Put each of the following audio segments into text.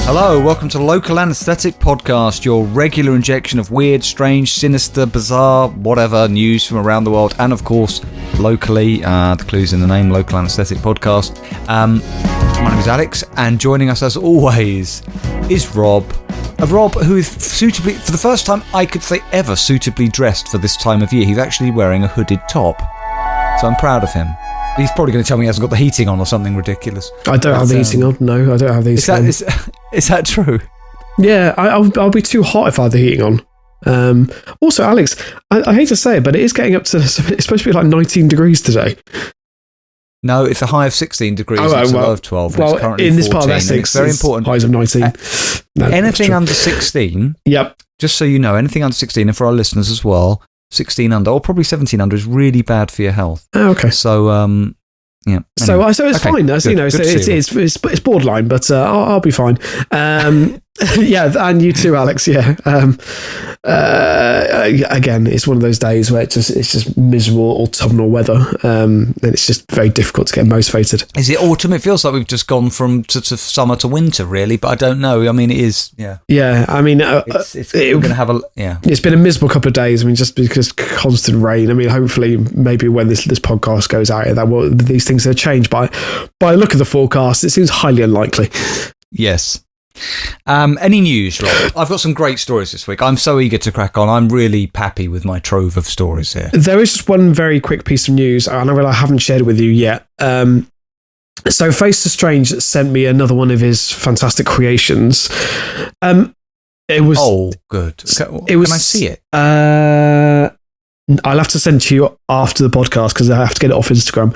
Hello, welcome to the Local Anesthetic Podcast, your regular injection of weird, strange, sinister, bizarre, whatever news from around the world, and of course, locally. The clue's in the name, Local Anesthetic Podcast. My name is Alex, and joining us as always is Rob. Rob, who is suitably, for the first time I could say ever, suitably dressed for this time of year. He's actually wearing a hooded top, so I'm proud of him. He's probably going to tell me he hasn't got the heating on or something ridiculous. I don't have the heating on. No, I don't have the heating on. Is that true? Yeah, I'll be too hot if I had the heating on. Also, Alex, I hate to say it, but it is getting up to, it's supposed to be like 19 degrees today. No, it's a high of 16 degrees and it's a low of 12. Well, it's currently in this 14, part of Essex, it's very important. Highs of 19. Anything under 16, yep. Just so you know, anything under 16, and for our listeners as well, 16 under, or probably 17 under, is really bad for your health. Oh, okay. So, yeah. Anyway. So it's fine. Good, you know, so it's borderline, but I'll be fine. Yeah, and you too, Alex. Yeah. Again, it's one of those days where it's just miserable autumnal weather, and it's just very difficult to get motivated. Is it autumn? It feels like we've just gone from sort of summer to winter, really, but I don't know. I mean, it is. Yeah. Yeah. I mean, we're going to have a. Yeah. It's been a miserable couple of days. I mean, just because constant rain. I mean, hopefully, maybe when this podcast goes out, these things have changed. By the look of the forecast, it seems highly unlikely. Yes. Any news, Rob? I've got some great stories this week. I'm so eager to crack on. I'm really happy with my trove of stories here. There is just one very quick piece of news, and I haven't shared it with you yet. So Faecel Strange sent me another one of his fantastic creations. It was good. Can I see it? I'll have to send it to you after the podcast because I have to get it off Instagram.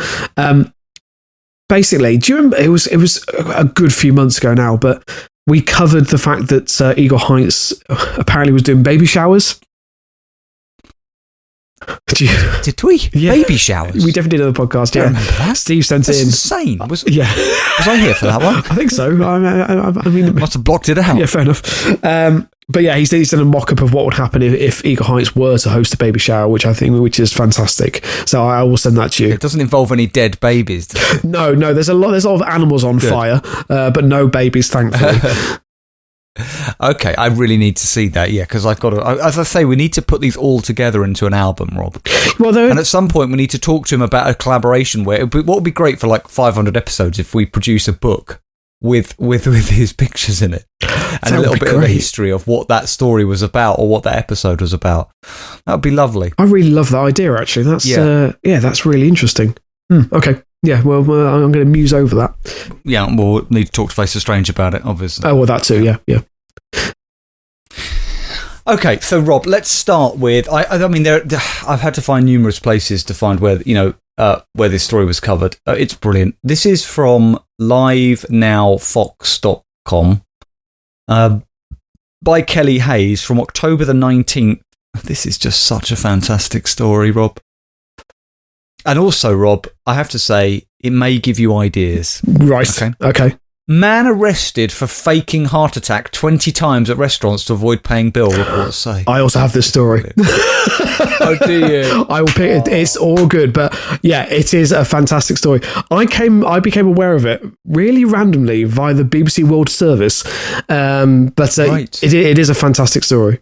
Basically, do you remember? It was a good few months ago now, but we covered the fact that Eagle Heights apparently was doing baby showers. Did we? Yeah. Baby showers? We definitely did on the podcast, yeah. I remember that. Steve sent it in. Insane. Was I here for that one? I think so. I mean, must have blocked it out. Yeah, fair enough. But yeah, he's done a mock-up of what would happen if Eagle Heights were to host a baby shower, which is fantastic. So I will send that to you. It doesn't involve any dead babies, does it? No. There's a lot of animals on fire, but no babies, thankfully. Okay, I really need to see that, yeah, because I've got to, as I say, we need to put these all together into an album, Rob. And at some point we need to talk to him about a collaboration where, what would be great for like 500 episodes if we produce a book with his pictures in it and a little bit of a history of what that story was about or what that episode was about. That would be lovely. I really love that idea, actually. That's really interesting. Okay. Yeah, well, I'm going to muse over that. Yeah, we'll need to talk to Faecel Strange about it, obviously. Oh, well, that too, yeah. Okay, so Rob, let's start with. I mean, I've had to find numerous places to find where where this story was covered. It's brilliant. This is from livenowfox.com by Kelly Hayes from October the 19th. This is just such a fantastic story, Rob. And also, Rob, I have to say, it may give you ideas. Right. Okay. Man arrested for faking heart attack 20 times at restaurants to avoid paying bill, reports say. I also have this story. Oh, do you? I will pick it. It's all good, but yeah, it is a fantastic story. I became aware of it really randomly via the BBC World Service, but right. It is a fantastic story.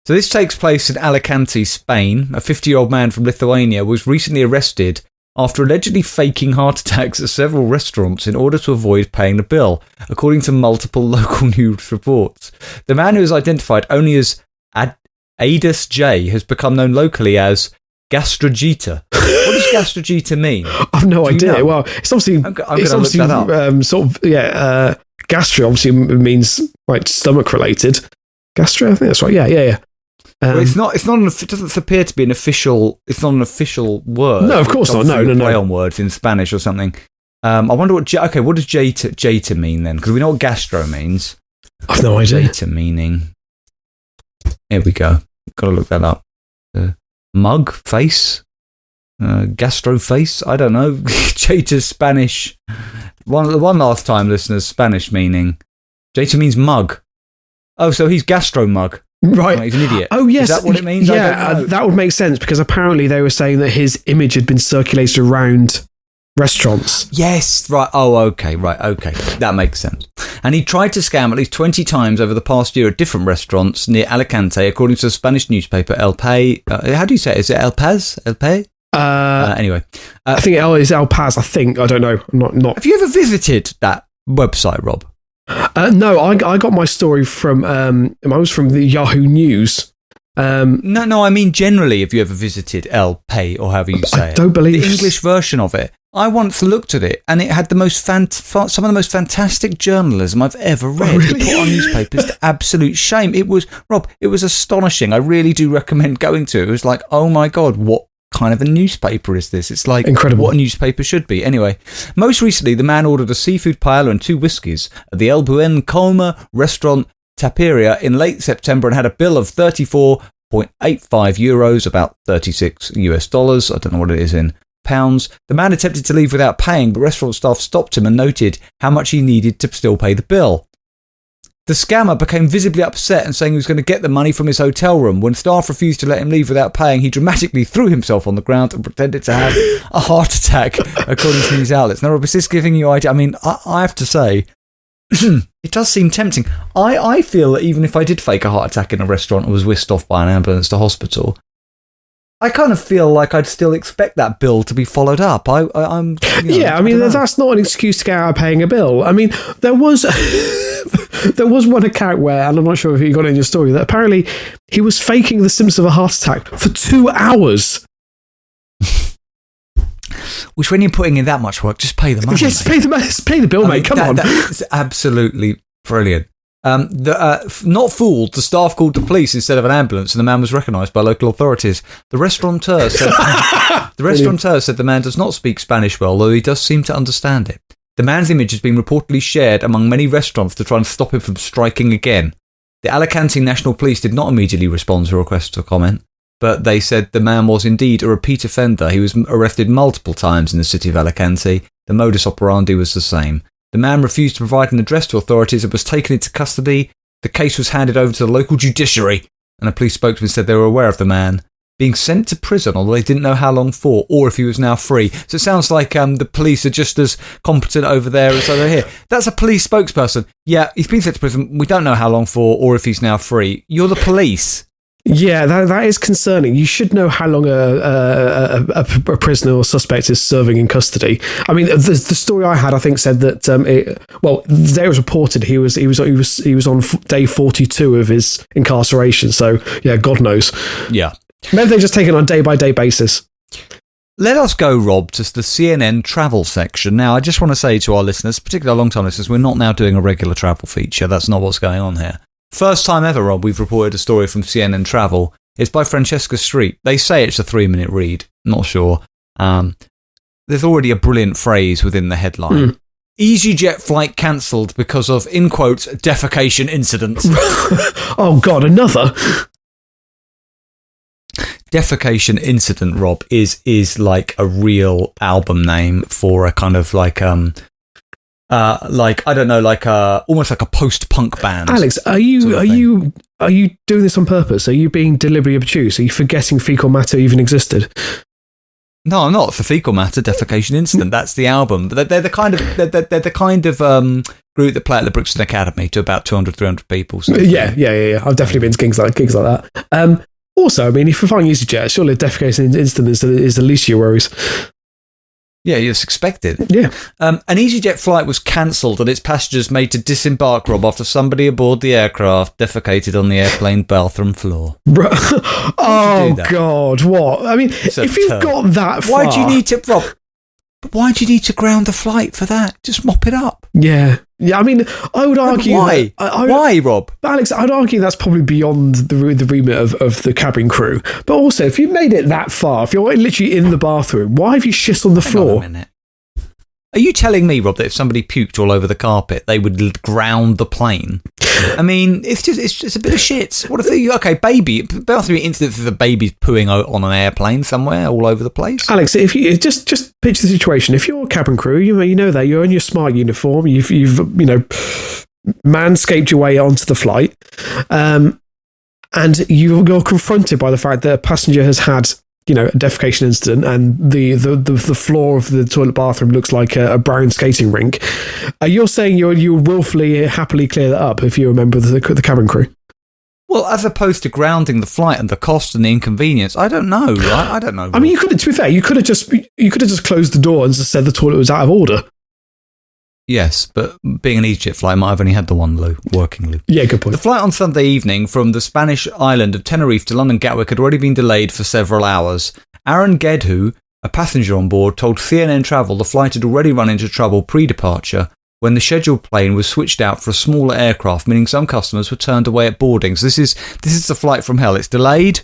So this takes place in Alicante, Spain. A 50-year-old man from Lithuania was recently arrested after allegedly faking heart attacks at several restaurants in order to avoid paying the bill, according to multiple local news reports. The man, who is identified only as Adus J, has become known locally as Gastrogita. What does Gastrogita mean? I've no idea. You know? Well, it's obviously I'm going to look that up. Gastro obviously means like stomach related. Gastro, I think that's right. Yeah. Well, it doesn't appear to be an official. It's not an official word. No, of course not. No. Play on words in Spanish or something. I wonder what. What does Jata mean then? Because we know what gastro means. I've no idea. Jata meaning. Here we go. Got to look that up. Mug, face, gastro face. I don't know. Jata's Spanish. One last time, listeners. Spanish meaning. Jata means mug. Oh, so he's gastro mug. Right. He's an idiot. Oh, yes. Is that what it means? Yeah, that would make sense because apparently they were saying that his image had been circulated around restaurants. Yes, right. Oh, okay, right, okay. That makes sense. And he tried to scam at least 20 times over the past year at different restaurants near Alicante, according to the Spanish newspaper El Pais. How do you say it? Is it El Paz? El Pais? Anyway. I think it's El Paz, I think. I don't know. I'm not. Have you ever visited that website, Rob? No, I got my story from, I was from the Yahoo News. No, I mean generally, have you ever visited El Pais, or however you say it? I don't believe the English version of it. I once looked at it, and it had the most some of the most fantastic journalism I've ever read. Oh, really? It put on newspapers to absolute shame. It was, Rob, it was astonishing. I really do recommend going to it. It was like, oh my God, what kind of a newspaper is this? It's like incredible. What a newspaper should be. Anyway, most recently, the man ordered a seafood paella and 2 whiskies at the El Buen Coma restaurant Taperia in late September and had a bill of 34.85 euros, about $36. I don't know what it is in pounds. The man attempted to leave without paying, but restaurant staff stopped him and noted how much he needed to still pay the bill. The scammer became visibly upset and saying he was going to get the money from his hotel room. When staff refused to let him leave without paying, he dramatically threw himself on the ground and pretended to have a heart attack, according to news outlets. Now, Rob, is this giving you idea? I mean, I have to say, it does seem tempting. I feel that even if I did fake a heart attack in a restaurant and was whisked off by an ambulance to hospital, I kind of feel like I'd still expect that bill to be followed up. I'm yeah, I mean, that's not an excuse to get out of paying a bill. I mean, there was there was one account where, and I'm not sure if you got it in your story, that apparently he was faking the symptoms of a heart attack for 2 hours. Which, when you're putting in that much work, just pay the money. Yes, pay the bill, mate. Come on. That's absolutely brilliant. Not fooled, the staff called the police instead of an ambulance, and the man was recognised by local authorities. The restaurateur said the man does not speak Spanish well, though he does seem to understand it. The man's image has been reportedly shared among many restaurants to try and stop him from striking again. The Alicante National Police did not immediately respond to requests for comment, but they said the man was indeed a repeat offender. He was arrested multiple times in the city of Alicante. The modus operandi was the same. The man refused to provide an address to authorities and was taken into custody. The case was handed over to the local judiciary, and a police spokesman said they were aware of the man being sent to prison, although they didn't know how long for, or if he was now free. So it sounds like the police are just as competent over there as over here. That's a police spokesperson. Yeah, he's been sent to prison. We don't know how long for, or if he's now free. You're the police. Yeah, that is concerning. You should know how long a prisoner or suspect is serving in custody. I mean, the story I had, I think, said that there was reported he was on day 42 of his incarceration. So yeah, God knows. Yeah, maybe they just take it on a day by day basis. Let us go, Rob, to the CNN travel section. Now, I just want to say to our listeners, particularly our long-time listeners, we're not now doing a regular travel feature. That's not what's going on here. First time ever, Rob, we've reported a story from CNN Travel. It's by Francesca Street. They say it's a 3-minute read. Not sure. There's already a brilliant phrase within the headline. EasyJet flight cancelled because of, in quotes, defecation incident. Oh, God, another? Defecation incident, Rob, is like a real album name for a kind of almost like a post-punk band. Alex, are you doing this on purpose? Are you being deliberately obtuse? Are you forgetting Faecel Matter even existed? No, I'm not. For Faecel Matter, Defecation Incident. That's the album. They're the kind of group that play at the Brixton Academy to about 200, 300 people. So. Yeah. I've definitely been to gigs like that. Also, I mean, if you're flying EasyJet, surely Defecation Incident is the least of your worries. Yeah, you'd expect it. Yeah. An EasyJet flight was cancelled and its passengers made to disembark, Rob, after somebody aboard the aircraft defecated on the airplane bathroom floor. Oh, God, what? I mean, if you've got that far... Why do you need to, Rob? Why do you need to ground the flight for that? Just mop it up. Yeah, I mean, I would argue... Why? Why, Rob? Alex, I'd argue that's probably beyond the remit of the cabin crew. But also, if you've made it that far, if you're literally in the bathroom, why have you shit on the floor? Hang on a minute. Are you telling me, Rob, that if somebody puked all over the carpet, they would ground the plane? I mean, it's just a bit of shit. What if bathroom instances of babies pooing on an airplane somewhere all over the place? Alex, if you just picture the situation. If you're a cabin crew, you know that you're in your smart uniform, you've manscaped your way onto the flight, and you're confronted by the fact that a passenger has had a defecation incident, and the floor of the toilet bathroom looks like a brown skating rink. You're saying you willfully, happily clear that up if you remember the cabin crew? Well, as opposed to grounding the flight and the cost and the inconvenience, I don't know. Right? I don't know. I mean, you could. To be fair, you could have just closed the door and just said the toilet was out of order. Yes, but being an EasyJet flight, I might have only had the one working loo. Yeah, good point. The flight on Sunday evening from the Spanish island of Tenerife to London Gatwick had already been delayed for several hours. Aaron Gedhu, a passenger on board, told CNN Travel the flight had already run into trouble pre-departure when the scheduled plane was switched out for a smaller aircraft, meaning some customers were turned away at boarding. So this is the flight from hell. It's delayed.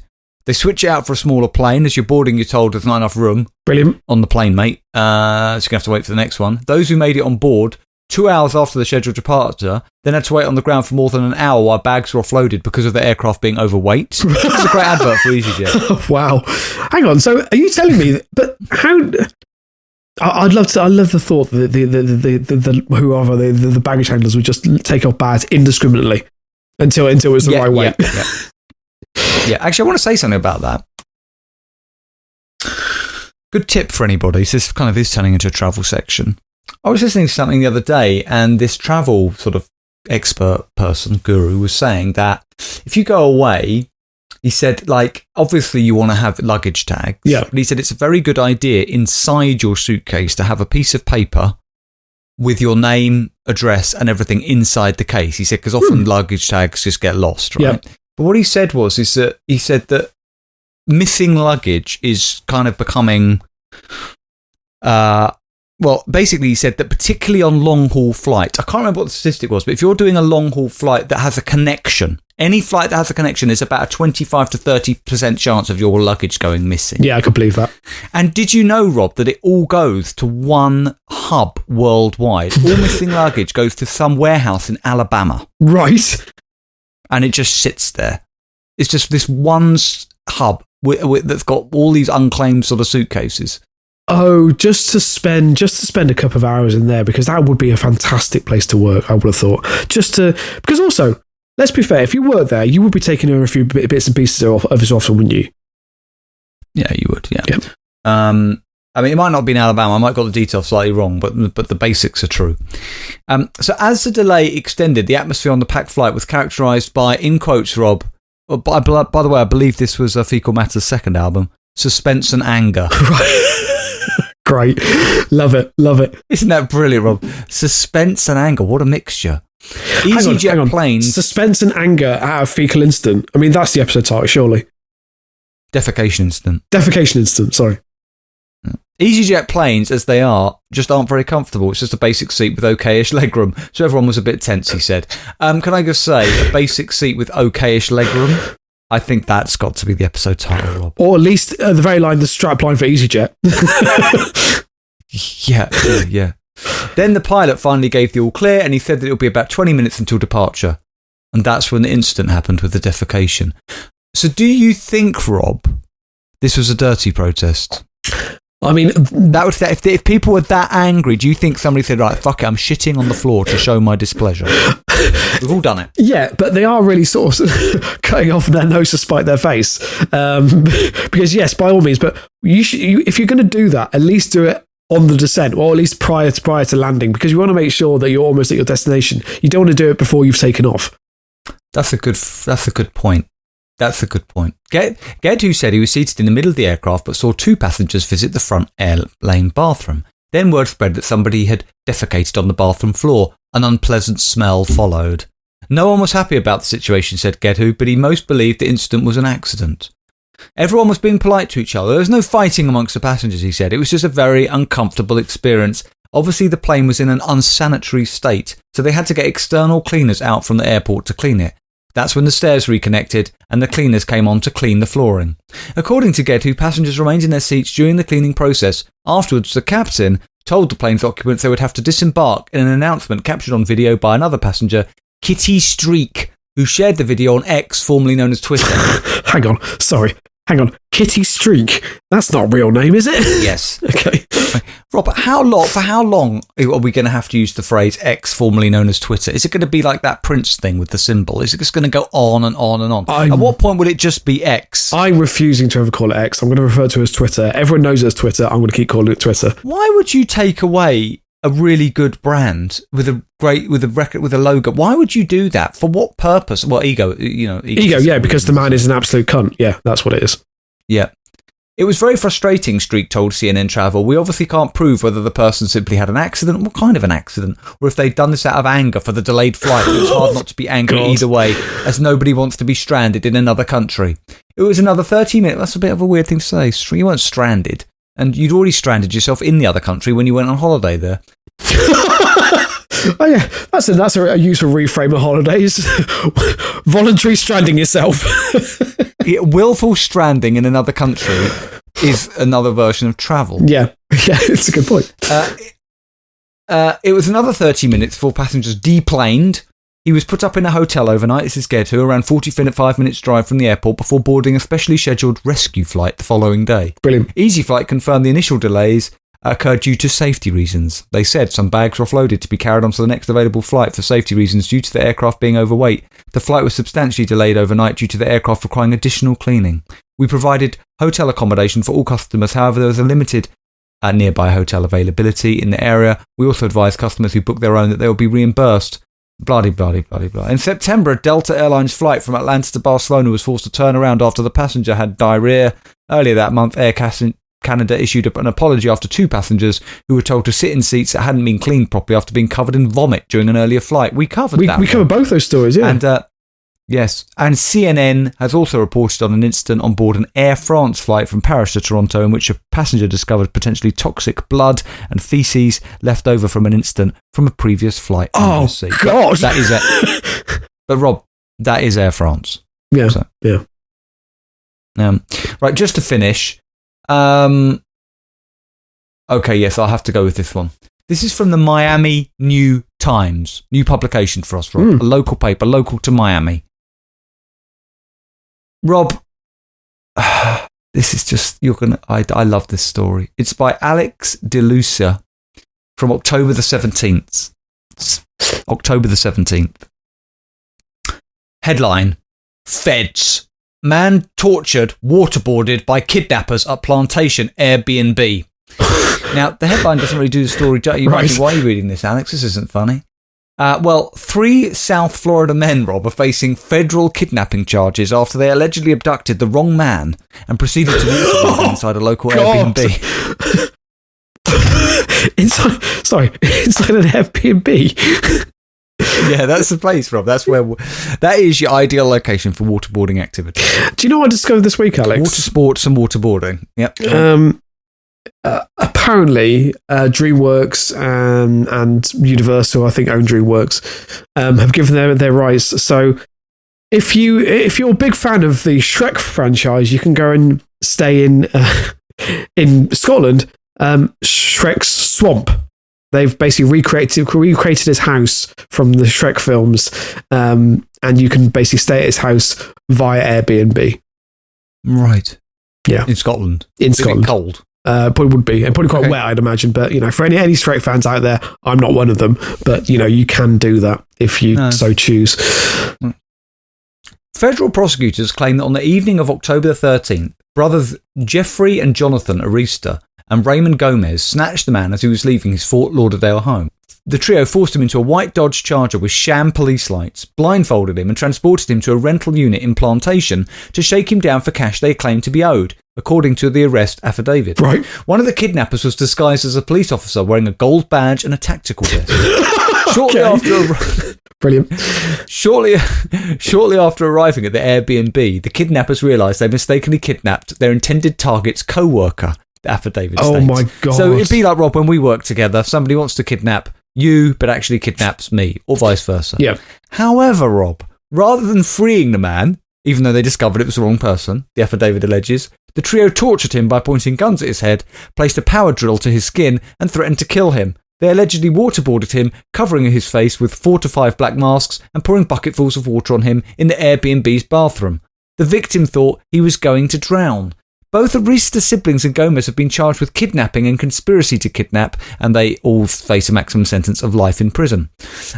They switch it out for a smaller plane. As you're boarding, you're told there's not enough room. Brilliant. On the plane, mate. So you're going to have to wait for the next one. Those who made it on board 2 hours after the scheduled departure then had to wait on the ground for more than an hour while bags were offloaded because of the aircraft being overweight. It's a great advert for EasyJet. Wow. Hang on. So are you telling me but how... I love the thought that the baggage handlers would just take off bags indiscriminately until it was the right way. Yeah, actually, I want to say something about that. Good tip for anybody. So this kind of is turning into a travel section. I was listening to something the other day, and this travel sort of expert person, guru, was saying that if you go away, he said, like, obviously you want to have luggage tags. Yeah. But he said it's a very good idea inside your suitcase to have a piece of paper with your name, address, and everything inside the case. He said, because often luggage tags just get lost, right? Yeah. But what he said that missing luggage is kind of becoming, basically he said that particularly on long-haul flights, I can't remember what the statistic was, but if you're doing a long-haul flight that has a connection, any flight that has a connection is about a 25 to 30% chance of your luggage going missing. Yeah, I can believe that. And did you know, Rob, that it all goes to one hub worldwide? All missing luggage goes to some warehouse in Alabama. Right. And it just sits there. It's just this one hub that's got all these unclaimed sort of suitcases. Oh, just to spend a couple of hours in there, because that would be a fantastic place to work, I would have thought. Because also, let's be fair, if you were there, you would be taking over a few bits and pieces of his office, wouldn't you? Yeah, you would, yeah. I mean, it might not be in Alabama. I might have got the details slightly wrong, but the basics are true. So as the delay extended, the atmosphere on the packed flight was characterised by, in quotes, Rob, by the way, I believe this was Faecel Matter's second album, suspense and anger. Great. Love it. Isn't that brilliant, Rob? Suspense and anger. What a mixture. EasyJet planes. Suspense and anger out of Fecal Instant. I mean, that's the episode title, surely. Defecation Instant, sorry. EasyJet planes, as they are, just aren't very comfortable. It's just a basic seat with okayish legroom. So everyone was a bit tense, he said. Can I just say, a basic seat with okayish legroom? I think that's got to be the episode title, Rob. Or at least, at the very line, the strap line for EasyJet. Yeah. Then the pilot finally gave the all clear, and he said that it would be about 20 minutes until departure. And that's when the incident happened with the defecation. So do you think, Rob, this was a dirty protest? I mean, if people were that angry, do you think somebody said, right, fuck it, I'm shitting on the floor to show my displeasure? We've all done it. Yeah, but they are really sort of cutting off their nose to spite their face. Because yes, by all means, but if you're going to do that, at least do it on the descent, or at least prior to landing, because you want to make sure that you're almost at your destination. You don't want to do it before you've taken off. That's a good point. Gedhu said he was seated in the middle of the aircraft but saw two passengers visit the front airlane bathroom. Then word spread that somebody had defecated on the bathroom floor. An unpleasant smell followed. No one was happy about the situation, said Gedhu, but he most believed the incident was an accident. Everyone was being polite to each other. There was no fighting amongst the passengers, he said. It was just a very uncomfortable experience. Obviously, the plane was in an unsanitary state, so they had to get external cleaners out from the airport to clean it. That's when the stairs reconnected and the cleaners came on to clean the flooring. According to Gedhu, passengers remained in their seats during the cleaning process. Afterwards, the captain told the plane's occupants they would have to disembark in an announcement captured on video by another passenger, Kitty Streak, who shared the video on X, formerly known as Twitter. Hang on. Kitty Streak? That's not a real name, is it? Yes. Okay. Robert, for how long are we going to have to use the phrase X, formerly known as Twitter? Is it going to be like that Prince thing with the symbol? Is it just going to go on and on and on? At what point will it just be X? I'm refusing to ever call it X. I'm going to refer to it as Twitter. Everyone knows it as Twitter. I'm going to keep calling it Twitter. Why would you take away a really good brand with a logo? Why would you do that? For what purpose? Well, ego, yeah, because the man is an absolute cunt. Yeah, that's what it is. Yeah. It was very frustrating, Streak told CNN Travel. We obviously can't prove whether the person simply had an accident, what kind of an accident, or if they'd done this out of anger for the delayed flight. It was hard not to be angry either way, as nobody wants to be stranded in another country. It was another 30 minutes. That's a bit of a weird thing to say. You weren't stranded, and you'd already stranded yourself in the other country when you went on holiday there. Oh yeah, that's a useful reframe of holidays. Voluntary stranding yourself. Willful stranding in another country is another version of travel. Yeah, it's a good point. It was another 30 minutes before passengers deplaned. He was put up in a hotel overnight, this is scared to, around 45 minutes drive from the airport before boarding a specially scheduled rescue flight the following day. Brilliant. Easy Flight confirmed the initial delays occurred due to safety reasons. They said some bags were offloaded to be carried onto the next available flight for safety reasons due to the aircraft being overweight. The flight was substantially delayed overnight due to the aircraft requiring additional cleaning. We provided hotel accommodation for all customers, however there was a limited nearby hotel availability in the area. We also advised customers who book their own that they will be reimbursed. Blah, blah, blah, blah, blah. In September, a Delta Airlines flight from Atlanta to Barcelona was forced to turn around after the passenger had diarrhea. Earlier that month, Air Canada issued an apology after 2 passengers who were told to sit in seats that hadn't been cleaned properly after being covered in vomit during an earlier flight. We covered that. We covered both those stories, yeah. And yes, and CNN has also reported on an incident on board an Air France flight from Paris to Toronto in which a passenger discovered potentially toxic blood and feces left over from an incident from a previous flight. Oh, God! That is it. But Rob, that is Air France. Yeah, so, yeah. Right, just to finish. Okay, yes, I'll have to go with this one. This is from the Miami New Times, new publication for us, Rob. A local paper, local to Miami. Rob, this is just, I love this story. It's by Alex DeLucia from October the 17th. October the 17th. Headline, Feds. Man tortured, waterboarded by kidnappers at plantation Airbnb. Now, the headline doesn't really do the story. You might be, why are you reading this, Alex? This isn't funny. 3 South Florida men, Rob, are facing federal kidnapping charges after they allegedly abducted the wrong man and proceeded to waterboard inside a local Airbnb. Inside an Airbnb? Yeah, that's the place, Rob. That is your ideal location for waterboarding activity. Do you know what I discovered this week, Alex? Water sports and waterboarding. Yep. Apparently, DreamWorks and Universal, I think, own DreamWorks, have given their rights. So, if you're a big fan of the Shrek franchise, you can go and stay in Scotland. Shrek's swamp. They've basically recreated his house from the Shrek films, and you can basically stay at his house via Airbnb. Right. Yeah. In Scotland. Is it cold? Probably would be, and probably quite wet, I'd imagine. But for any Shrek fans out there, I'm not one of them. But you can do that if you so choose. Federal prosecutors claim that on the evening of October the 13th, brothers Jeffrey and Jonathan Arista and Raymond Gomez snatched the man as he was leaving his Fort Lauderdale home. The trio forced him into a white Dodge Charger with sham police lights, blindfolded him and transported him to a rental unit in Plantation to shake him down for cash they claimed to be owed, according to the arrest affidavit. Right. One of the kidnappers was disguised as a police officer wearing a gold badge and a tactical vest. Brilliant. Shortly after arriving at the Airbnb, the kidnappers realised they mistakenly kidnapped their intended target's co-worker. The affidavit states. Oh my God. So it'd be like, Rob, when we work together, somebody wants to kidnap you, but actually kidnaps me, or vice versa. Yeah. However, Rob, rather than freeing the man, even though they discovered it was the wrong person, the affidavit alleges, the trio tortured him by pointing guns at his head, placed a power drill to his skin, and threatened to kill him. They allegedly waterboarded him, covering his face with 4 to 5 black masks and pouring bucketfuls of water on him in the Airbnb's bathroom. The victim thought he was going to drown. Both Arista siblings and Gomez have been charged with kidnapping and conspiracy to kidnap, and they all face a maximum sentence of life in prison.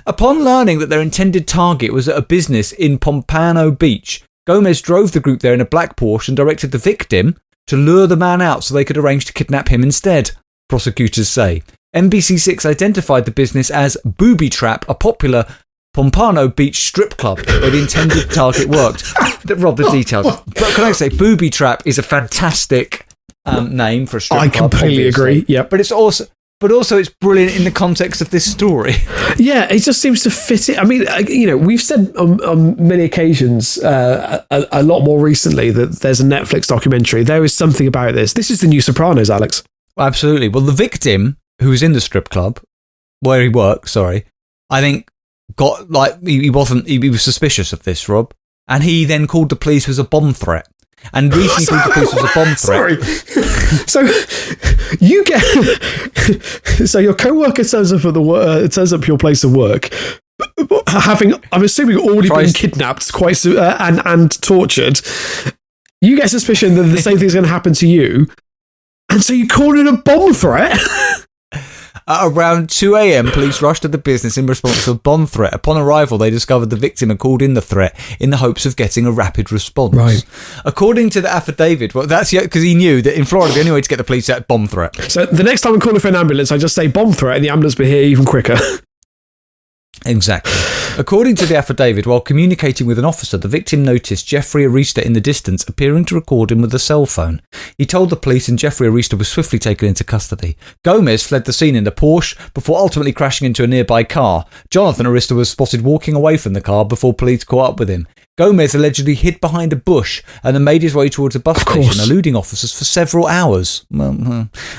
Upon learning that their intended target was at a business in Pompano Beach, Gomez drove the group there in a black Porsche and directed the victim to lure the man out so they could arrange to kidnap him instead, prosecutors say. NBC6 identified the business as Booby Trap, a popular Pompano Beach strip club where the intended target worked. Rob, the details. But can I say, Booby Trap is a fantastic name for a strip club. I completely agree. Yeah, but it's also it's brilliant in the context of this story. Yeah, it just seems to fit it. I mean, we've said on many occasions, a lot more recently, that there's a Netflix documentary. There is something about this. This is the new Sopranos, Alex. Absolutely. Well, the victim who was in the strip club where he worked, I think got he was suspicious of this, Rob, and he then called the police as a bomb threat. And recently called the police as a bomb threat. So your co-worker turns up at your place of work, having, I'm assuming, already been kidnapped and tortured. You get suspicion that the same thing's going to happen to you, and so you call it a bomb threat. At around 2 a.m, police rushed to the business in response to a bomb threat. Upon arrival, they discovered the victim and called in the threat in the hopes of getting a rapid response. Right. According to the affidavit, well, that's because he knew that in Florida, the only way to get the police out, bomb threat. So the next time I'm calling for an ambulance, I just say bomb threat, and the ambulance will be here even quicker. Exactly. According to the affidavit, while communicating with an officer, the victim noticed Jeffrey Arista in the distance, appearing to record him with a cell phone. He told the police, and Jeffrey Arista was swiftly taken into custody. Gomez fled the scene in the Porsche before ultimately crashing into a nearby car. Jonathan Arista was spotted walking away from the car before police caught up with him. Gomez allegedly hid behind a bush and then made his way towards a bus station, eluding officers for several hours.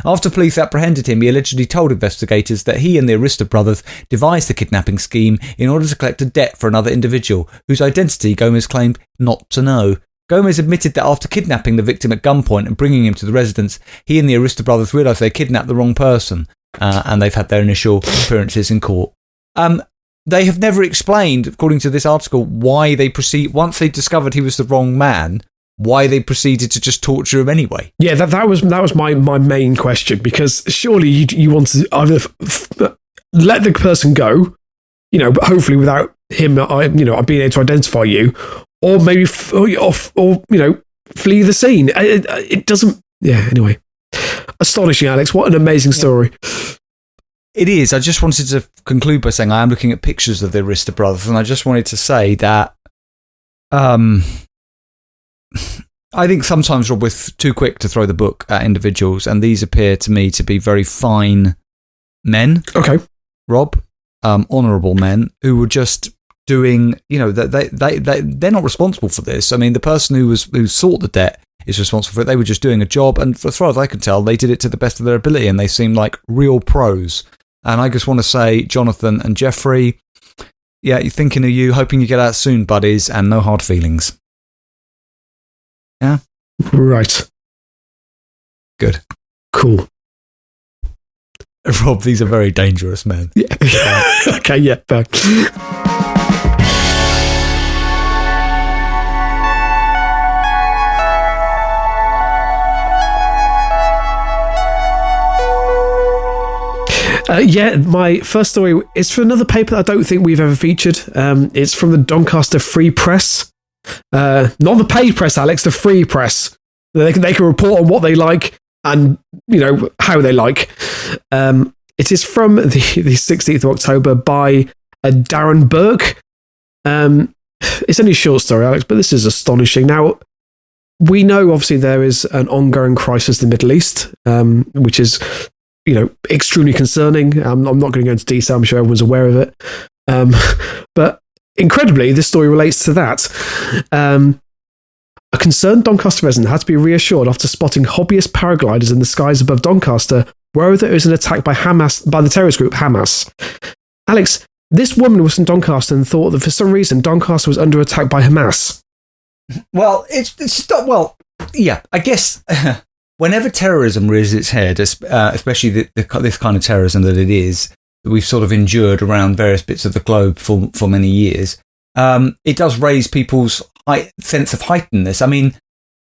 After police apprehended him, he allegedly told investigators that he and the Arista brothers devised the kidnapping scheme in order to collect a debt for another individual, whose identity Gomez claimed not to know. Gomez admitted that after kidnapping the victim at gunpoint and bringing him to the residence, he and the Arista brothers realised they kidnapped the wrong person, and they've had their initial appearances in court. They have never explained, according to this article, why they once they discovered he was the wrong man, why they proceeded to just torture him anyway. Yeah, that was my main question, because surely you want to either let the person go, hopefully without him, being able to identify you, or maybe flee the scene. It doesn't. Yeah. Anyway, astonishing, Alex. What an amazing story. It is. I just wanted to conclude by saying I am looking at pictures of the Arista brothers, and I just wanted to say that I think sometimes, Rob, we're too quick to throw the book at individuals, and these appear to me to be very fine men. Okay. Rob, honourable men who were just doing, they're not responsible for this. I mean, the person who sought the debt is responsible for it. They were just doing a job, and as far as I can tell, they did it to the best of their ability, and they seemed like real pros. And I just want to say, Jonathan and Jeffrey, yeah, you're thinking of you, hoping you get out soon, buddies, and no hard feelings. Yeah? Right. Good. Cool. Rob, these are very dangerous men. Yeah. Okay, yeah, fair. My first story is for another paper that I don't think we've ever featured. It's from the Doncaster Free Press. Not the paid press, Alex, the free press. They can report on what they like and, how they like. It is from the 16th of October by Darren Burke. It's only a short story, Alex, but this is astonishing. Now, we know, obviously, there is an ongoing crisis in the Middle East, which is extremely concerning. I'm not going to go into detail. I'm sure everyone's aware of it. But incredibly, this story relates to that. A concerned Doncaster resident had to be reassured after spotting hobbyist paragliders in the skies above Doncaster, where there is an attack by the terrorist group Hamas. Alex, this woman was in Doncaster and thought that for some reason Doncaster was under attack by Hamas. Well, I guess whenever terrorism rears its head, especially this kind of terrorism that it is, that we've sort of endured around various bits of the globe for many years, it does raise people's sense of heightenedness. I mean,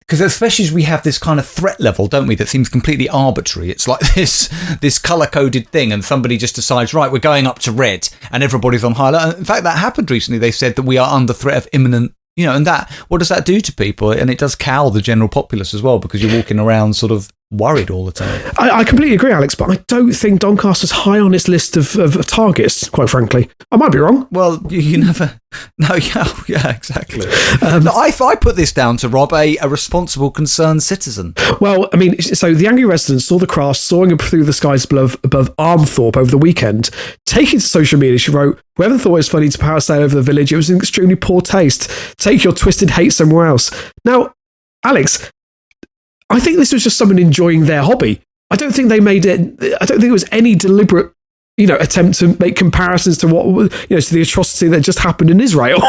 because especially as we have this kind of threat level, don't we, that seems completely arbitrary. It's like this colour-coded thing, and somebody just decides, right, we're going up to red, and everybody's on high alert. In fact, that happened recently. They said that we are under threat of imminent, and that, what does that do to people? And it does cow the general populace as well, because you're walking around sort of worried all the time. I completely agree, Alex, but I don't think Doncaster's high on its list of targets, quite frankly. I might be wrong. Well, you never... No, yeah, exactly. I put this down to Rob, a responsible, concerned citizen. Well, I mean, so the angry residents saw the craft soaring through the skies above Armthorpe over the weekend. Taking to social media, she wrote, "Whoever thought it was funny to parasail over the village, it was in extremely poor taste. Take your twisted hate somewhere else." Now, Alex, I think this was just someone enjoying their hobby. I don't think they made it. I don't think it was any deliberate, attempt to make comparisons to what, to the atrocity that just happened in Israel.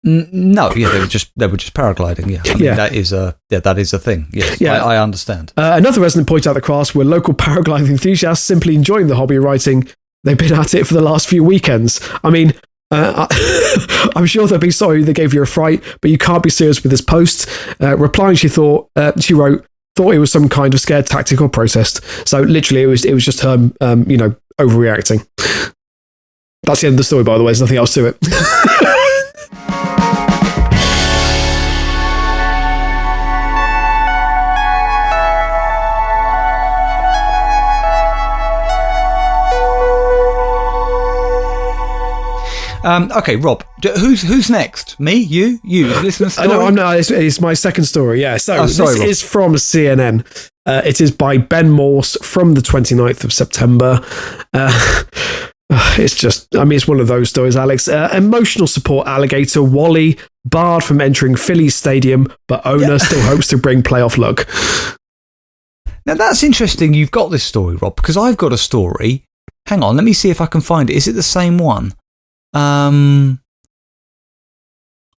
No, yeah, they were just paragliding. Yeah, I mean, that is a thing. Yes, yeah, I understand. Another resident pointed out the crafts were local paragliding enthusiasts simply enjoying the hobby, writing, "They've been at it for the last few weekends." I mean, I'm sure they'll be sorry they gave you a fright, but you can't be serious with this post. Replying, she wrote, "Thought it was some kind of scared tactic or protest." So literally, it was just her, overreacting. That's the end of the story, by the way. There's nothing else to it. Okay, Rob, who's next? Me? You? Listen to story? No, I'm not. It's my second story, yeah. So this Rob. is from CNN. It is by Ben Morse from the 29th of September. It's one of those stories, Alex. Emotional support alligator Wally barred from entering Phillies stadium, but owner still hopes to bring playoff luck. Now, that's interesting you've got this story, Rob, because I've got a story. Hang on, let me see if I can find it. Is it the same one?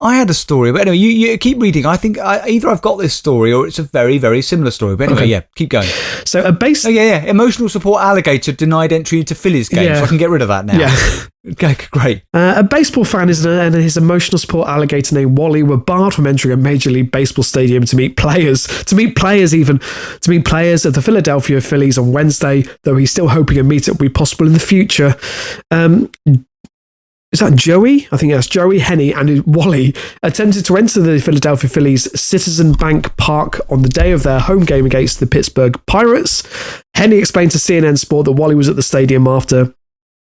I had a story, but anyway, you keep reading. I think either I've got this story or it's a very, very similar story. But anyway, yeah, keep going. So emotional support alligator denied entry into Phillies game, so I can get rid of that now. Yeah. Okay, great. A baseball fan and his emotional support alligator named Wally were barred from entering a Major League Baseball stadium to meet players at the Philadelphia Phillies on Wednesday, though he's still hoping a meetup will be possible in the future. Is that Joey? I think that's Joey, Henny, and Wally attempted to enter the Philadelphia Phillies Citizen Bank Park on the day of their home game against the Pittsburgh Pirates. Henny explained to CNN Sport that Wally was at the stadium after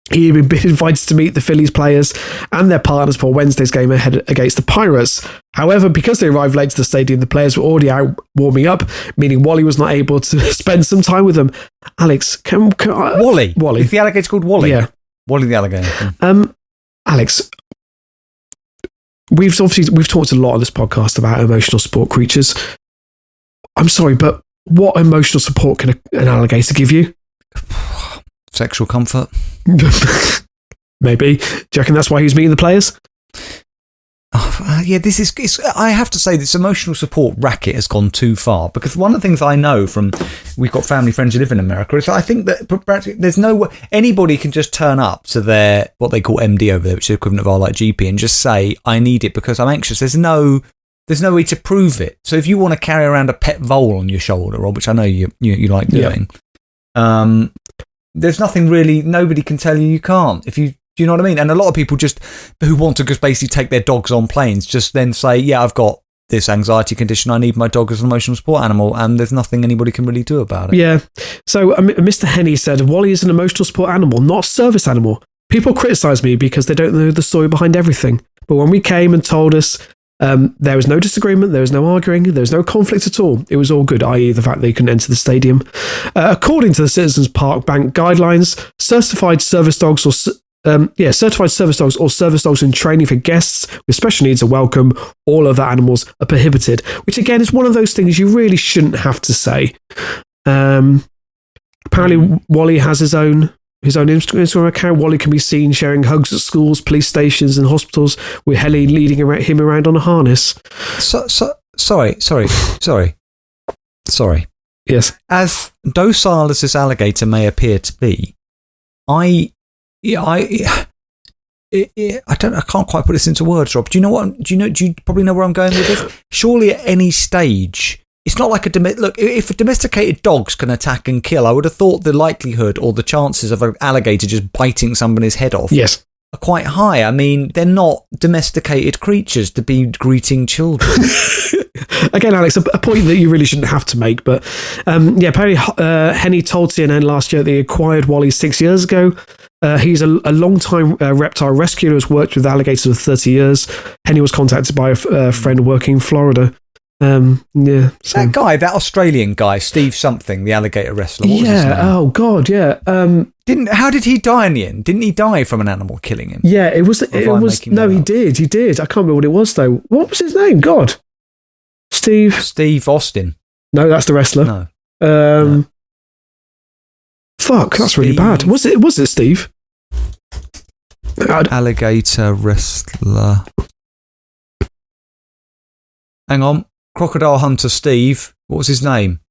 he had been invited to meet the Phillies players and their partners for Wednesday's game ahead against the Pirates. However, because they arrived late to the stadium, the players were already out warming up, meaning Wally was not able to spend some time with them. Alex, can Wally? Is the alligator called Wally? Yeah. Wally the alligator. Alex, we've talked a lot on this podcast about emotional support creatures. I'm sorry, but what emotional support can an alligator give you? Sexual comfort. Maybe. Do you reckon that's why he was meeting the players? I have to say this emotional support racket has gone too far, because one of the things I know from, we've got family friends who live in America, is I think that there's no, anybody can just turn up to their, what they call MD over there, which is equivalent of our like GP, and just say, I need it because I'm anxious. There's no way to prove it. So if you want to carry around a pet vole on your shoulder, Rob, which I know you like doing, there's nothing really, nobody can tell you can't. Do you know what I mean? And a lot of people who want to just basically take their dogs on planes, just then say, yeah, I've got this anxiety condition, I need my dog as an emotional support animal, and there's nothing anybody can really do about it. Yeah. So Mr. Henny said, Wally is an emotional support animal, not a service animal. People criticise me because they don't know the story behind everything. But when we came and told us there was no disagreement, there was no arguing, there was no conflict at all. It was all good, i.e. the fact they couldn't enter the stadium. According to the Citizens Park Bank guidelines, certified service dogs or service dogs in training for guests with special needs are welcome. All other animals are prohibited, which again is one of those things you really shouldn't have to say. Apparently, Wally has his own Instagram account. Wally can be seen sharing hugs at schools, police stations, and hospitals, with Helly leading him around on a harness. Sorry. Yes. As docile as this alligator may appear to be, I can't quite put this into words, Rob. Do you probably know where I'm going with this? Surely at any stage, it's not like look, if a domesticated dog's can attack and kill, I would have thought the likelihood or the chances of an alligator just biting somebody's head off are quite high. I mean, they're not domesticated creatures to be greeting children. Again, Alex, a point that you really shouldn't have to make, but apparently Henny told CNN last year that he acquired Wally 6 years ago. He's a long-time reptile rescuer who has worked with alligators for 30 years. Henny was contacted by a friend working in Florida. That guy, that Australian guy, Steve something, the alligator wrestler. What was his name? Oh God, yeah. How did he die in the end? Didn't he die from an animal killing him? Yeah, it was. No, he did. I can't remember what it was though. What was his name? God, Steve Austin. No, that's the wrestler. No. No. Fuck, that's really bad. Was it Steve? Alligator wrestler. Hang on. Crocodile hunter Steve. What was his name?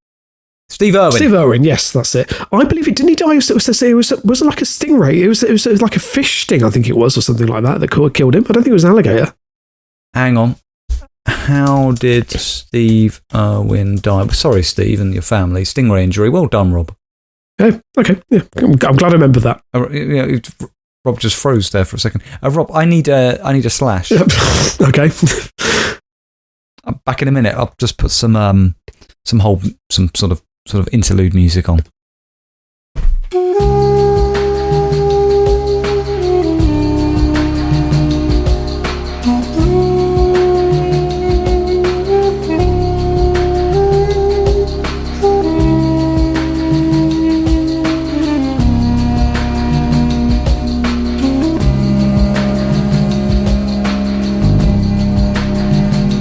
Steve Irwin. Steve Irwin, yes, that's it. I believe it. Didn't he die? It was like a stingray. It was like a fish sting, I think it was, or something like that killed him. I don't think it was an alligator. Hang on. How did Steve Irwin die? Sorry, Steve, and your family. Stingray injury. Well done, Rob. Okay. Yeah, I'm glad I remembered that. Rob just froze there for a second. Rob, I need a slash. Okay. I'm back in a minute. I'll just put some sort of interlude music on.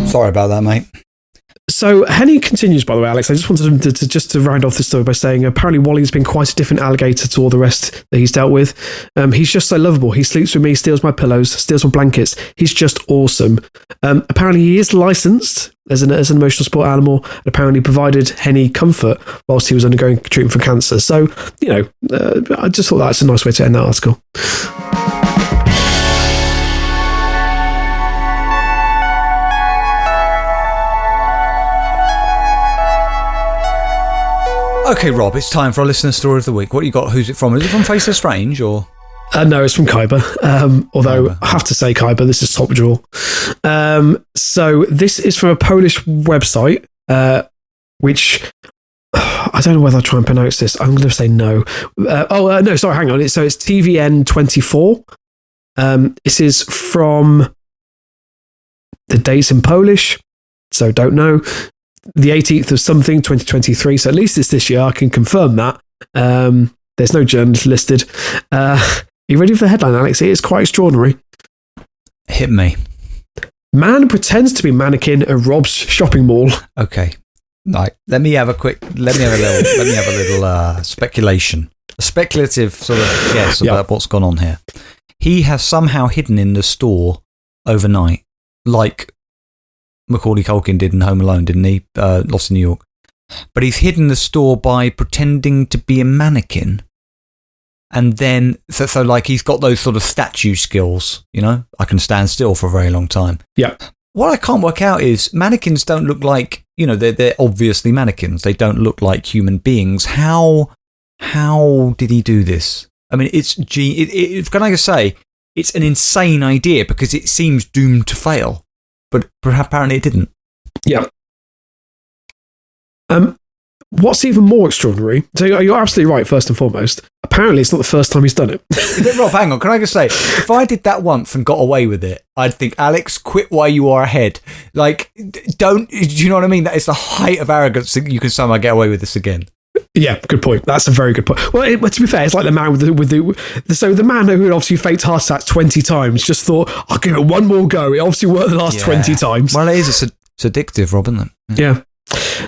Sorry about that, mate. So Henny continues, by the way, Alex. I just wanted to round off this story by saying apparently Wally's been quite a different alligator to all the rest that he's dealt with. He's just so lovable. He sleeps with me, steals my pillows, steals my blankets. He's just awesome. Apparently he is licensed as an emotional support animal, and apparently provided Henny comfort whilst he was undergoing treatment for cancer. So, I just thought that's a nice way to end that article. Okay, Rob, it's time for our listener story of the week. What you got? Who's it from? Is it from Faecel Strange or? No, it's from Kyber. Although I have to say, Kyber, this is top draw. So this is from a Polish website, which I don't know whether I'll try and pronounce this. I'm going to say no. No, sorry, hang on. So it's TVN24. This is from the dates in Polish, so don't know. The 18th of something, 2023. So at least it's this year. I can confirm that. There's no journalist listed. You ready for the headline, Alex? It is quite extraordinary. Hit me. Man pretends to be mannequin at Rob's shopping mall. Okay. Right. Let me have a little speculation. A speculative sort of guess about what's gone on here. He has somehow hidden in the store overnight, like Macaulay Culkin did in Home Alone, didn't he? Lost in New York. But he's hidden the store by pretending to be a mannequin. And then, so like he's got those sort of statue skills, I can stand still for a very long time. Yeah. What I can't work out is mannequins don't look like, they're obviously mannequins. They don't look like human beings. How did he do this? I mean, can I just say, it's an insane idea because it seems doomed to fail. But apparently it didn't. Yeah. What's even more extraordinary, so you're absolutely right, first and foremost, apparently it's not the first time he's done it. Rob, hang on, can I just say, if I did that once and got away with it, I'd think, Alex, quit while you are ahead. Like, do you know what I mean? That is the height of arrogance that you can somehow get away with this again. Yeah, good point. That's a very good point. Well, to be fair, it's like the man so the man who had obviously faked heart attacks 20 times just thought, I'll give it one more go. It obviously worked the last 20 times. Well, it is addictive, Rob, isn't it? Yeah.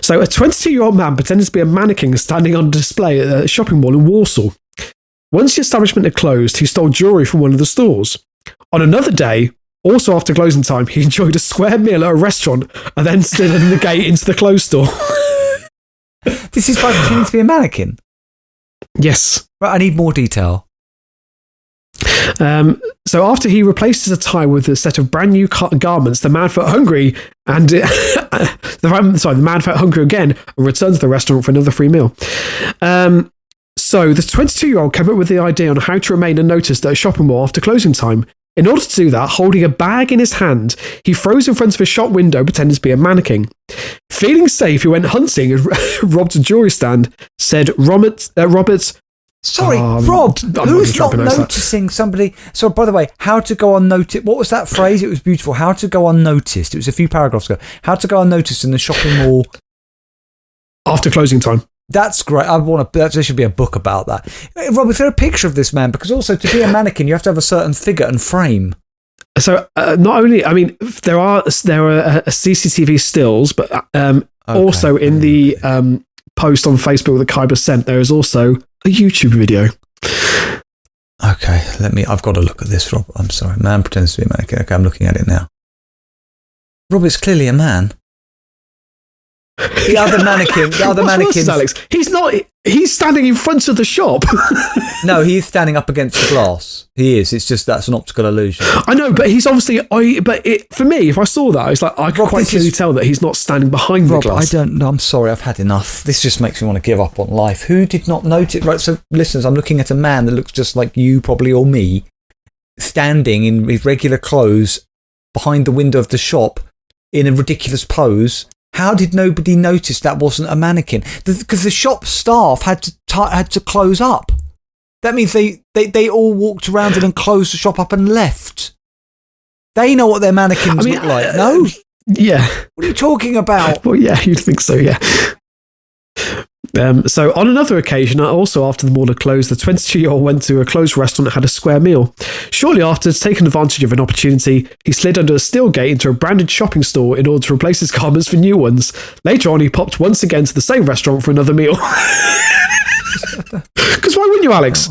So a 22-year-old man pretended to be a mannequin standing on display at a shopping mall in Warsaw. Once the establishment had closed, he stole jewellery from one of the stores. On another day, also after closing time, he enjoyed a square meal at a restaurant and then stood in the gate into the closed store. This is by pretending to be a mannequin? Yes. Right, I need more detail. So after he replaced his attire with a set of brand new garments, the man felt hungry and the man felt hungry again and returned to the restaurant for another free meal. So the 22-year-old came up with the idea on how to remain unnoticed at a shopping mall after closing time. In order to do that, holding a bag in his hand, he froze in front of a shop window pretending to be a mannequin. Feeling safe, he went hunting and robbed a jewelry stand, said Robert. Sorry, Rob, who's not noticing somebody? So, by the way, how to go unnoticed. What was that phrase? It was beautiful. How to go unnoticed. It was a few paragraphs ago. How to go unnoticed in the shopping mall. After closing time. That's great. There should be a book about that. Rob, is there a picture of this man? Because also, to be a mannequin, you have to have a certain figure and frame. So, not only, I mean, there are CCTV stills, but also in the post on Facebook that Kyber sent, there is also a YouTube video. Okay, I've got to look at this, Rob. I'm sorry. Man pretends to be a mannequin. Okay, I'm looking at it now. Rob, it's clearly a man. The other mannequin. Alex, he's standing in front of the shop. No, he's standing up against the glass. He is. It's just that's an optical illusion. I know, but he's obviously. For me, if I saw that, it's like I could quite clearly tell that he's not standing behind the glass. I don't know. I'm sorry. I've had enough. This just makes me want to give up on life. Who did not notice? Right. So, listeners, I'm looking at a man that looks just like you, probably, or me, standing in his regular clothes behind the window of the shop in a ridiculous pose. How did nobody notice that wasn't a mannequin? Because the shop staff had to close up. That means they all walked around it and closed the shop up and left. They know what their mannequins look like, no? Yeah. What are you talking about? Well, yeah, you'd think so, yeah. So on another occasion, also after the mall had closed, the 22-year-old went to a closed restaurant and had a square meal. Shortly after, taking advantage of an opportunity, he slid under a steel gate into a branded shopping store in order to replace his garments for new ones. Later on, he popped once again to the same restaurant for another meal. Because why wouldn't you, Alex?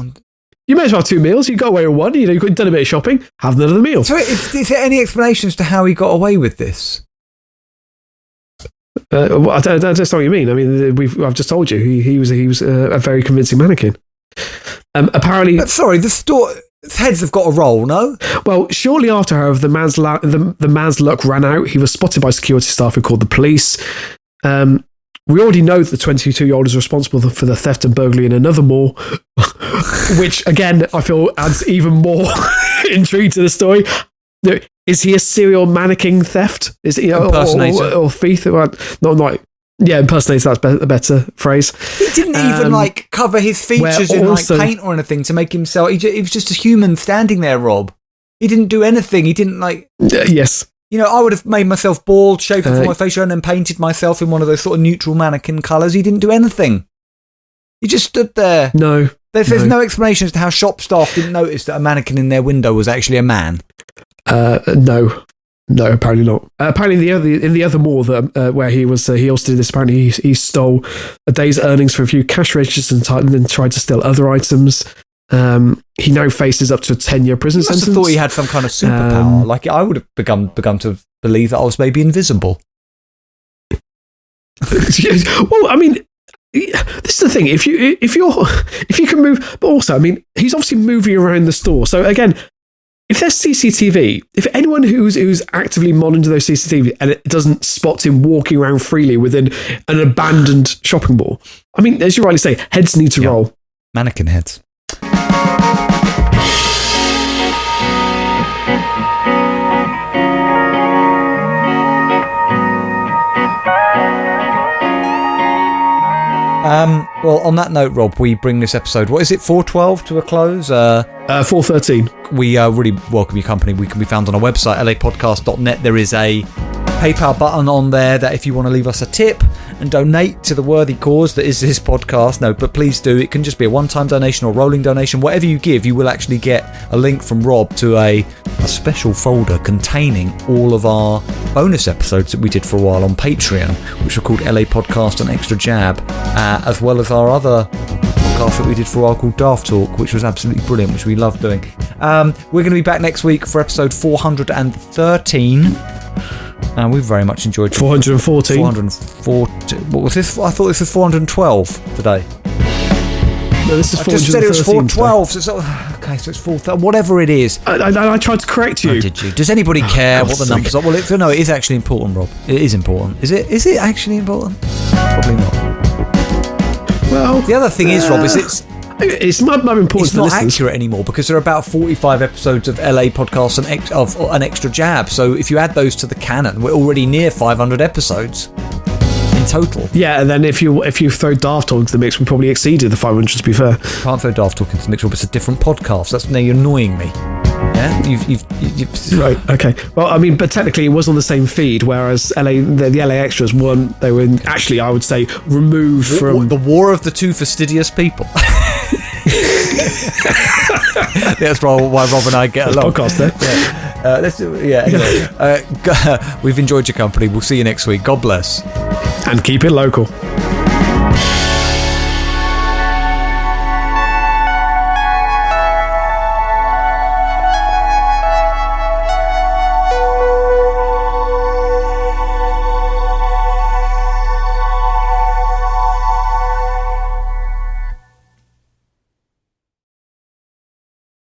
You may as well have two meals. You got away with one. You've done a bit of shopping. Have another meal. So is there any explanation as to how he got away with this? I don't know what you mean. I mean, I've just told you he was a very convincing mannequin. Apparently, sorry, the store heads have got a roll, no? Well, shortly after, however, the man's luck ran out. He was spotted by security staff who called the police. We already know that the 22-year-old is responsible for the theft and burglary in another mall, which again I feel adds even more intrigue to the story. Is he a serial mannequin theft? Is he impersonator or thief? Impersonator. That's a better phrase. He didn't even cover his features in paint or anything to make himself. He was just a human standing there, Rob. He didn't do anything. He didn't yes. I would have made myself bald, shaved off my facial, and then painted myself in one of those sort of neutral mannequin colours. He didn't do anything. He just stood there. No. There's no explanation as to how shop staff didn't notice that a mannequin in their window was actually a man. No, apparently not. Apparently, in the other mall that where he was, he also did this. Apparently, he stole a day's earnings for a few cash registers and then tried to steal other items. He now faces up to a 10-year prison sentence. I thought he had some kind of superpower. I would have begun to believe that I was maybe invisible. Well, I mean, this is the thing. If you can move, but also, I mean, he's obviously moving around the store. So again, if there's CCTV, if anyone who's actively monitoring those CCTV and it doesn't spot him walking around freely within an abandoned shopping mall, I mean, as you rightly say, heads need to roll. Mannequin heads. Well, on that note, Rob, we bring this episode, what is it, 412 to a close? 413. We really welcome your company. We can be found on our website, LAPodcast.net. There is a PayPal button on there that if you want to leave us a tip and donate to the worthy cause that is this podcast, but please do. It can just be a one-time donation or rolling donation. Whatever you give, you will actually get a link from Rob to a special folder containing all of our bonus episodes that we did for a while on Patreon, which were called LA Podcast and Extra Jab, as well as our other podcast that we did for a while called Daft Talk, which was absolutely brilliant, which we love doing. We're going to be back next week for episode 413. And we've very much enjoyed 414. 440. What was this? I thought this was 412 today. No, this is 413. I just said it was 412. So Okay, so it's 4,000. Whatever it is. I tried to correct you. Oh, did you? Does anybody care what the numbers are? Well, no, it is actually important, Rob. It is important. Is it actually important? Probably not. Well, the other thing is, Rob, is it's not important. It's not accurate anymore because there are about 45 episodes of LA podcasts of an extra jab. So if you add those to the canon, we're already near 500 episodes in total. Yeah, and then if you throw Daft Talk into the mix, we probably exceeded the 500. To be fair, You can't throw Daft Talk into the mix, Rob. It's a different podcast. That's now you're annoying me. Yeah, you've right. Okay. Well, I mean, but technically it was on the same feed, whereas the LA extras weren't. They were actually, I would say, removed from the war of the two fastidious people. That's why Rob and I get along. Podcast there. Yeah. Let's do. Yeah. Anyway, we've enjoyed your company. We'll see you next week. God bless. And keep it local.